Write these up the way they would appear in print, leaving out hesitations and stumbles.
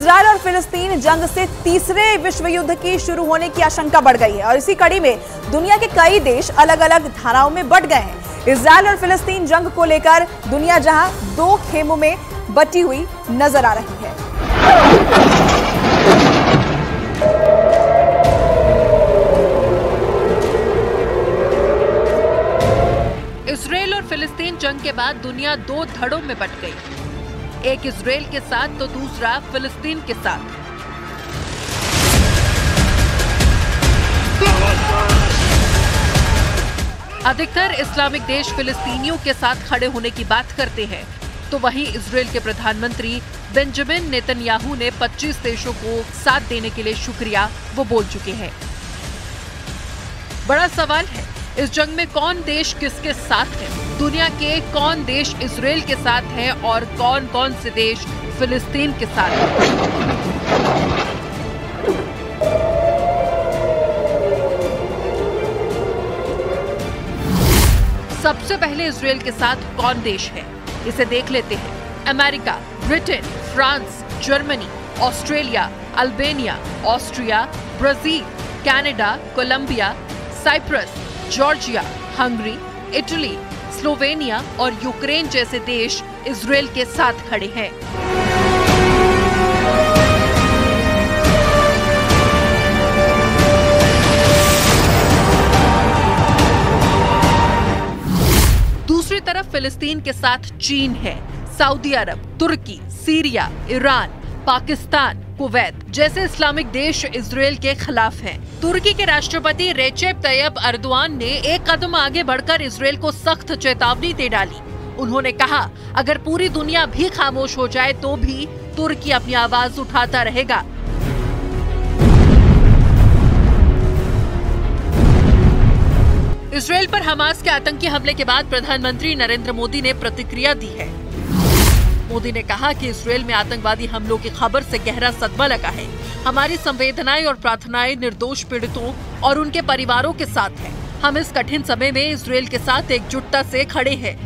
Israel और फिलिस्तीन जंग से तीसरे विश्व युद्ध की शुरू होने की आशंका बढ़ गई है और इसी कड़ी में दुनिया के कई देश अलग अलग धाराओं में बंट गए हैं। इजरायल और फिलिस्तीन जंग को लेकर दुनिया जहां दो खेमों में बटी हुई नजर आ रही है। इजरायल और फिलिस्तीन जंग के बाद दुनिया दो धड़ों में बंट गई, एक इजरायल के साथ तो दूसरा फिलिस्तीन के साथ। अधिकतर इस्लामिक देश फिलिस्तीनियों के साथ खड़े होने की बात करते हैं, तो वहीं इजरायल के प्रधानमंत्री बेंजामिन नेतन्याहू ने 25 देशों को साथ देने के लिए शुक्रिया वो बोल चुके हैं। बड़ा सवाल है, इस जंग में कौन देश किसके साथ है? दुनिया के कौन देश इजरायल के साथ हैं और कौन कौन से देश फिलिस्तीन के साथ हैं? सबसे पहले इजरायल के साथ कौन देश है, इसे देख लेते हैं। America, Britain, France, Germany, Australia, Albania, Austria, Brazil, Canada, Colombia, Cyprus, Georgia, Hungary, Italy, Slovenia और यूक्रेन जैसे देश इजरायल के साथ खड़े हैं। दूसरी तरफ फिलिस्तीन के साथ चीन है, सऊदी अरब, तुर्की, सीरिया, ईरान, पाकिस्तान, कुवैत जैसे इस्लामिक देश इजरायल के खिलाफ हैं। तुर्की के राष्ट्रपति रेचेप तैयब अर्दोआन ने एक कदम आगे बढ़कर इजरायल को सख्त चेतावनी दे डाली। उन्होंने कहा, अगर पूरी दुनिया भी खामोश हो जाए तो भी तुर्की अपनी आवाज उठाता रहेगा। इजरायल पर हमास के आतंकी हमले के बाद प्रधानमंत्री नरेंद्र मोदी ने प्रतिक्रिया दी है। मोदी ने कहा कि इजरायल में आतंकवादी हमलों की खबर से गहरा सदमा लगा है। हमारी संवेदनाएं और प्रार्थनाएं निर्दोष पीड़ितों और उनके परिवारों के साथ है। हम इस कठिन समय में इजरायल के साथ एकजुटता से खड़े हैं।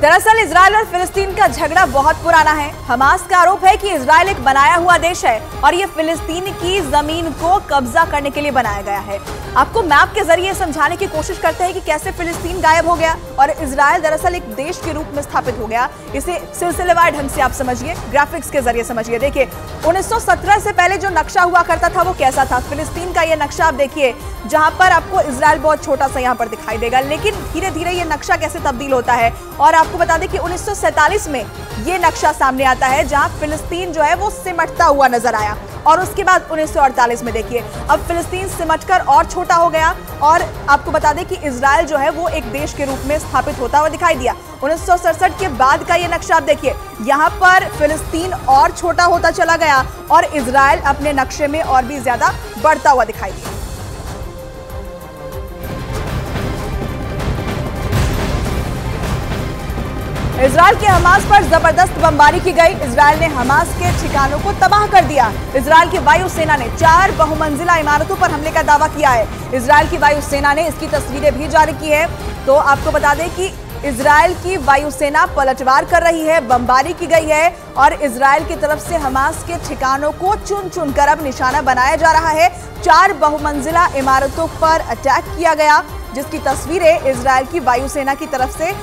दरअसल इजरायल और फिलिस्तीन का झगड़ा बहुत पुराना है। हमास का आरोप है कि इजरायल एक बनाया हुआ देश है और ये फिलिस्तीन की जमीन को कब्जा करने के लिए बनाया गया है। आपको मैप के जरिए समझाने की कोशिश करते हैं कि कैसे फिलिस्तीन गायब हो गया और इजरायल दरअसल एक देश के रूप में स्थापित हो गया। इसे सिलसिलेवार ढंग से आप समझिए, ग्राफिक्स के जरिए समझिए। देखिए, 1917 से पहले जो नक्शा हुआ करता था वो कैसा था। फिलिस्तीन का ये नक्शा आप देखिए, जहां पर आपको इजरायल बहुत छोटा सा यहाँ पर दिखाई देगा, लेकिन धीरे धीरे ये नक्शा कैसे तब्दील होता है। और आपको बता दें कि 1947 में ये नक्शा सामने आता है जहां फिलिस्तीन जो है वो सिमटता हुआ नजर आया और उसके बाद 1948 में देखिए अब फिलिस्तीन सिमटकर और छोटा हो गया और आपको बता दें कि इजरायल जो है वो एक देश के रूप में स्थापित होता हुआ दिखाई दिया। 1967 के बाद का ये नक्शा आप देखिए, यहाँ पर फिलिस्तीन और छोटा होता चला गया और इजरायल अपने नक्शे में और भी ज्यादा बढ़ता हुआ दिखाई दिया। इजरायल के हमास पर जबरदस्त बमबारी की गई। इजरायल ने हमास के ठिकानों को तबाह कर दिया। इजरायल की वायुसेना ने 4 बहुमंजिला इमारतों पर हमले का दावा किया है। इजरायल की वायुसेना ने इसकी तस्वीरें भी जारी की है। तो आपको बता दें कि इजरायल की वायुसेना पलटवार कर रही है, बमबारी की गई है और इजरायल की तरफ से हमास के ठिकानों को चुन चुन कर अब निशाना बनाया जा रहा है। 4 बहुमंजिला इमारतों पर अटैक किया गया, जिसकी तस्वीरें इजरायल की वायुसेना की तरफ से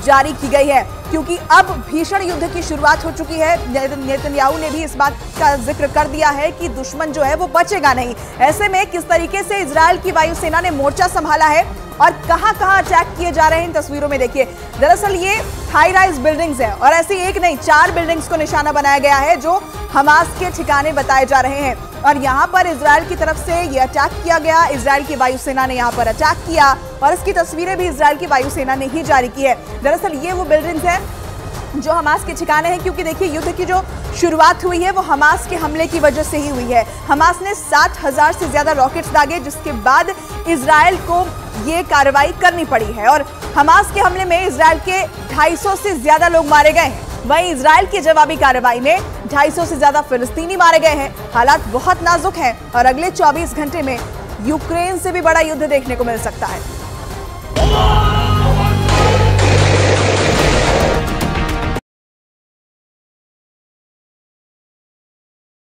जारी की गई है, क्योंकि अब भीषण युद्ध की शुरुआत हो चुकी है। नेतन्याहू ने भी इस बात का जिक्र कर दिया है कि दुश्मन जो है वो बचेगा नहीं। ऐसे में किस तरीके से इजरायल की वायुसेना ने मोर्चा संभाला है और कहां-कहां अटैक किए जा रहे हैं इन तस्वीरों में देखिए। दरअसल ये हाई राइज बिल्डिंग्स है और ऐसी एक नहीं 4 बिल्डिंग्स को निशाना बनाया गया है जो हमास के ठिकाने बताए जा रहे हैं और यहाँ पर इजरायल की तरफ से ये अटैक किया गया। इजरायल की वायुसेना ने यहाँ पर अटैक किया और इसकी तस्वीरें भी इजरायल की वायुसेना ने ही जारी की है। दरअसल ये वो बिल्डिंग्स है जो हमास के ठिकाने हैं, क्योंकि देखिए युद्ध की जो शुरुआत हुई है वो हमास के हमले की वजह से ही हुई है। हमास ने 60,000 से ज्यादा रॉकेट्स दागे, जिसके बाद इजरायल को ये कार्रवाई करनी पड़ी है और हमास के हमले में इजरायल के 250 से ज्यादा लोग मारे गए हैं। वहीं इजरायल की जवाबी कार्रवाई में 250 से ज्यादा फिलिस्तीनी मारे गए हैं। हालात बहुत नाजुक हैं और अगले 24 घंटे में यूक्रेन से भी बड़ा युद्ध देखने को मिल सकता है।